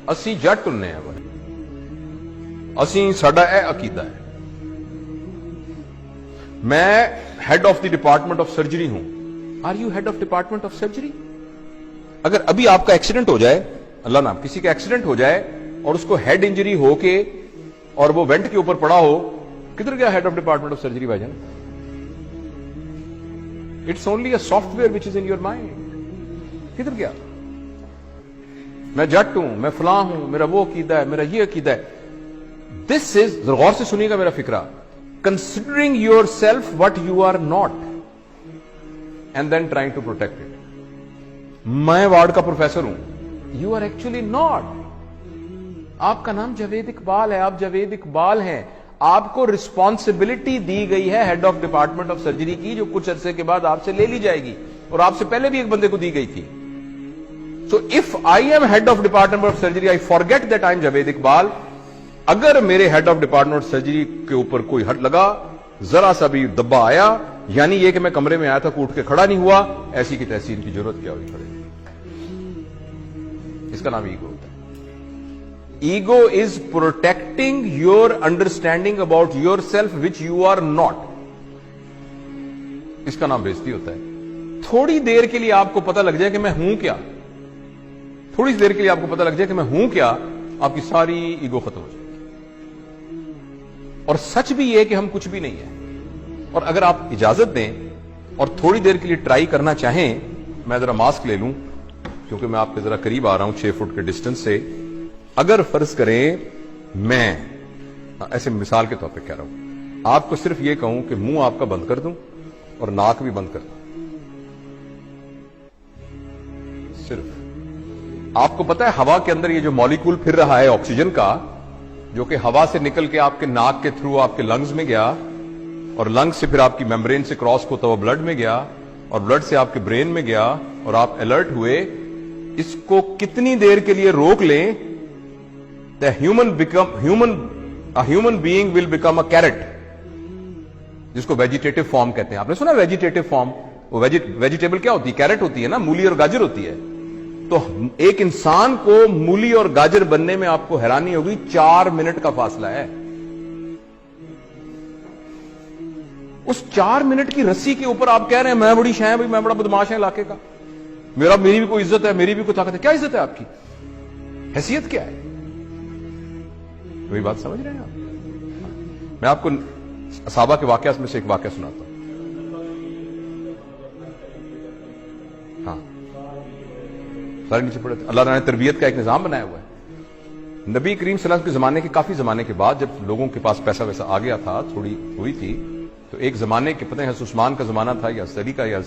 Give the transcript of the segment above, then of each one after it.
اسی جٹ ਹੁੰਨੇ ਆ ਬਈ ਅਸੀਂ ਸਾਡਾ ਇਹ ਅਕੀਦਾ ਹੈ मैं head of the department of surgery हूं are you head of department of surgery अगर अभी आपका एक्सीडेंट हो जाए अल्लाह नाम किसी का एक्सीडेंट हो जाए और उसको हेड इंजरी होके और वो वेंट के ऊपर पड़ा हो किधर गया head of department of surgery भाईजान it's only a software which is in your mind किधर गया मैं जट हूं मैं फलां हूं मेरा वो अकीदा है मेरा ये अकीदा है दिस इज गौर से सुनिएगा मेरा फिक्रा considering yourself what you are not and then trying to protect it मैं वार्ड का प्रोफेसर हूं you are actually not आपका नाम जावेद इकबाल है आप जावेद इकबाल हैं आपको रिस्पॉन्सिबिलिटी दी गई है head of department of surgery की जो कुछ अरसे के बाद आपसे ले ली जाएगी और आपसे पहले भी एक बंदे को दी गई थी so if I am head of department of surgery I forget that I am Javed Iqbal अगर मेरे हेड ऑफ डिपार्टमेंट सर्जरी के ऊपर कोई हट लगा जरा सा भी दब्बा आया यानी ये कि मैं कमरे में आया था उठ के खड़ा नहीं हुआ ऐसी की तैसी इनकी जरूरत क्या हुई खड़े इसका नाम ईगो होता है ego is protecting your understanding about your self which you are not इसका नाम बेइज्जती होता है थोड़ी देर के लिए आपको पता लग जाए कि मैं हूं क्या थोड़ी देर के लिए आपको पता लग जाए कि मैं हूं क्या आपकी सारी ईगो खत्म हो जाए और सच भी ये कि हम कुछ भी नहीं है और अगर आप इजाजत दें और थोड़ी देर के लिए ट्राई करना चाहें मैं जरा मास्क ले लूं क्योंकि मैं आपके जरा करीब आ रहा हूं 6 फुट के डिस्टेंस से अगर फर्ज करें मैं ऐसे मिसाल के तौर पे कह रहा हूं आपको सिर्फ ये कहूं कि मुंह आपका बंद कर दूं और नाक भी बंद कर दूं सिर्फ आपको पता है हवा के अंदर ये जो मॉलिक्यूल फिर रहा है ऑक्सीजन का जो कि हवा से निकल के आपके नाक के थ्रू आपके लंग्स में गया और लंग्स से फिर आपकी मेम्ब्रेन से क्रॉस होता हुआ ब्लड में गया और ब्लड से आपके ब्रेन में गया और आप अलर्ट हुए इसको कितनी देर के लिए रोक लें the human being will become a carrot जिसको वेजिटेटिव फॉर्म कहते हैं आपने सुना वेजिटेटिव फॉर्म वो वेजिटेबल क्या होती है कैरेट होती है ना मूली और गाजर होती है तो एक इंसान को मूली और गाजर बनने में आपको हैरानी होगी 4 मिनट का फासला है उस 4 मिनट की रस्सी के ऊपर आप कह रहे हैं मैं बड़ी शाय भाई मैं बड़ा बदमाश है इलाके का मेरी भी कोई इज्जत है मेरी भी कोई ताकत है क्या इज्जत है आपकी हैसियत क्या है वही बात समझ रहे हैं आप मैं आपको असहाबा के वाकया में से एक वाकया सुनाता हूं हाँ सारे नीचे पड़े थे अल्लाह ने तरबियत का एक निजाम बनाया हुआ है नबी करीम सल्लल्लाहु अलैहि वसल्लम के जमाने के काफी जमाने के बाद जब लोगों के पास पैसा वैसा आ गया था थोड़ी हुई थी तो एक जमाने के पता है उस्मान का जमाना था या सली का या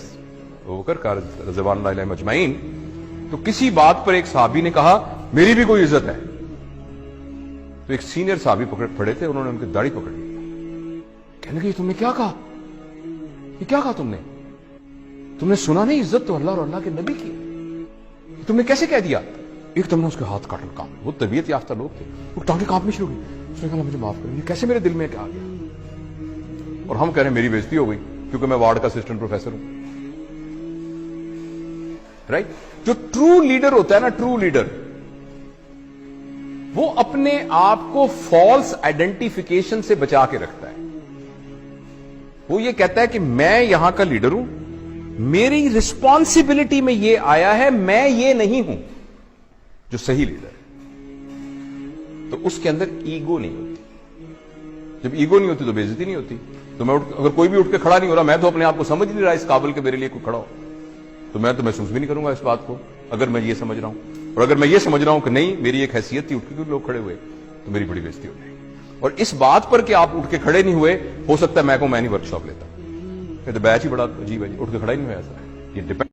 बकर का रज़वानुल्लाह अलैहिम अजमईन तो किसी बात पर एक सहाबी ने कहा मेरी भी कोई इज्जत है तो एक सीनियर सहाबी पड़े थे उन्होंने उनकी दाढ़ी पकड़ी कहने लगे तुमने क्या कहा ये क्या कहा तुमने सुना नहीं इज्जत तो अल्लाह और अल्लाह के नबी की तुमने कैसे कह दिया एक तुमने उसके हाथ काट काम वो तबीयत याफ्ता लोग थे वो टांगे कांपनी शुरू हुई उसने कहा मुझे माफ करो ये कैसे मेरे दिल में क्या आ गया और हम कह रहे हैं मेरी बेइज्जती हो गई क्योंकि मैं वार्ड का असिस्टेंट प्रोफेसर हूं राइट जो ट्रू लीडर होता है ना ट्रू लीडर वो अपने आप को फॉल्स आइडेंटिफिकेशन से बचा के रखता है वो ये कहता है कि मैं यहां का लीडर हूं मेरी रिस्पॉन्सिबिलिटी में ये आया है मैं ये नहीं हूं जो सही लीडर तो उसके अंदर ईगो नहीं होती जब ईगो नहीं होती तो बेइज्जती नहीं होती तो मैं अगर कोई भी उठ के खड़ा नहीं हो रहा मैं तो अपने आप को समझ नहीं रहा इस काबिल के मेरे लिए कोई खड़ा हो तो मैं तो महसूस भी नहीं करूंगा इस बात को अगर मैं ये समझ रहा हूं और अगर मैं ये समझ रहा हूं कि नहीं मेरी एक हैसियत थी उठ के लोग खड़े हुए तो मेरी बड़ी बेइज्जती हो जाएगी और इस बात पर कि आप उठ के खड़े नहीं हुए हो सकता है मैं नहीं वर्कशॉप लेता तो बैच ही बड़ा अजीब है उठ के खड़ा ही नहीं हुआ ऐसा ये डिपेंड